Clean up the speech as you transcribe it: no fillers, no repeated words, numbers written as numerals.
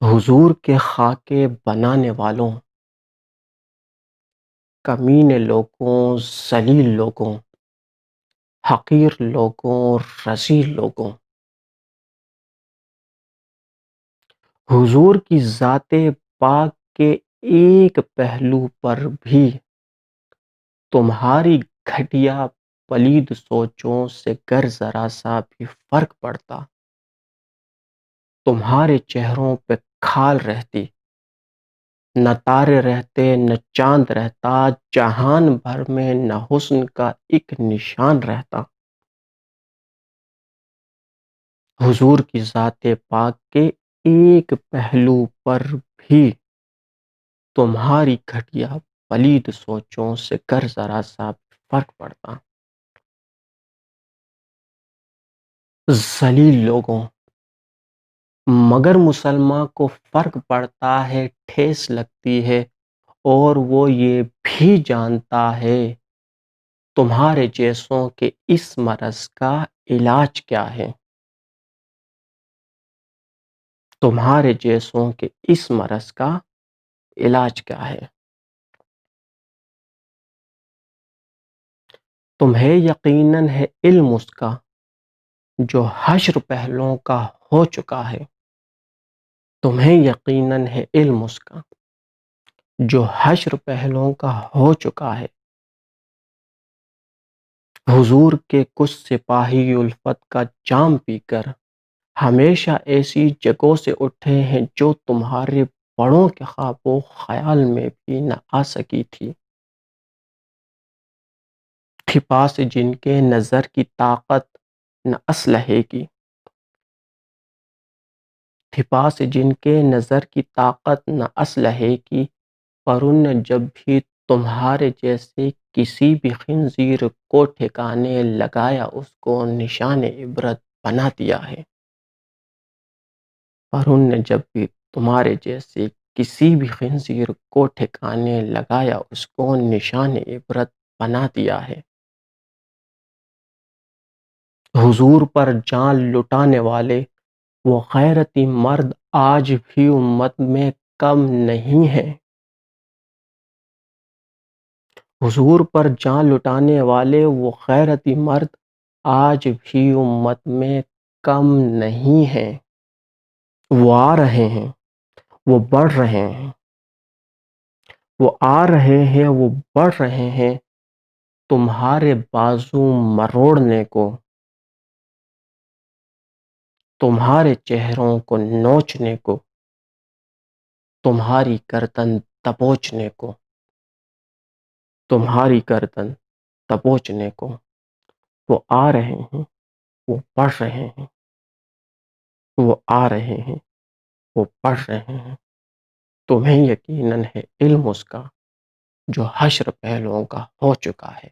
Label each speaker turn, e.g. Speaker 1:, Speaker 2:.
Speaker 1: حضور کے خاکے بنانے والوں، کمینے لوگوں، ذلیل لوگوں، حقیر لوگوں، رذیل لوگوں، حضور کی ذات پاک کے ایک پہلو پر بھی تمہاری گھٹیا پلید سوچوں سے گر ذرا سا بھی فرق پڑتا، تمہارے چہروں پہ کھال رہتی، نہ تارے رہتے نہ چاند رہتا، جہان بھر میں نہ حسن کا ایک نشان رہتا۔ حضور کی ذات پاک کے ایک پہلو پر بھی تمہاری گھٹیا پلید سوچوں سے گر ذرا سا بھی فرق پڑتا۔ ذلیل لوگوں، مگر مسلمان کو فرق پڑتا ہے، ٹھیس لگتی ہے، اور وہ یہ بھی جانتا ہے تمہارے جیسوں کے اس مرض کا علاج کیا ہے۔ تمہارے جیسوں کے اس مرض کا علاج کیا ہے۔ تمہیں یقیناً ہے علم اس کا جو حشر پہلوں کا ہو چکا ہے۔ تمہیں یقیناً ہے علم اس کا جو حشر پہلوں کا ہو چکا ہے۔ حضور کے کچھ سپاہی الفت کا جام پی کر ہمیشہ ایسی جگہوں سے اٹھے ہیں جو تمہارے بڑوں کے خواب و خیال میں بھی نہ آ سکی تھی۔ تھی پاس جن کے نظر کی طاقت نہ اسلحے کی، تھی پاس جن کے نظر کی طاقت نہ اسلحے کی، پر ان نے جب بھی تمہارے جیسے کسی بھی خنزیر کو ٹھکانے لگایا اس کو نشان عبرت بنا دیا ہے۔ پر ان نے جب بھی تمہارے جیسے کسی بھی خنزیر کو ٹھکانے لگایا اس کو نشان عبرت بنا دیا ہے۔ حضور پر جان لٹانے والے وہ غیرتی مرد آج بھی امت میں کم نہیں ہیں۔ حضور پر جان لٹانے والے وہ غیرتی مرد آج بھی امت میں کم نہیں ہیں۔ وہ آ رہے ہیں، وہ بڑھ رہے ہیں، وہ آ رہے ہیں، وہ بڑھ رہے ہیں، تمہارے بازو مروڑنے کو، تمہارے چہروں کو نوچنے کو، تمہاری گردن دبوچنے کو، تمہاری گردن دبوچنے کو۔ وہ آ رہے ہیں، وہ بڑھ رہے ہیں، وہ آ رہے ہیں، وہ بڑھ رہے ہیں، تمہیں یقیناً ہے علم اس کا جو حشر پہلوؤں کا ہو چکا ہے۔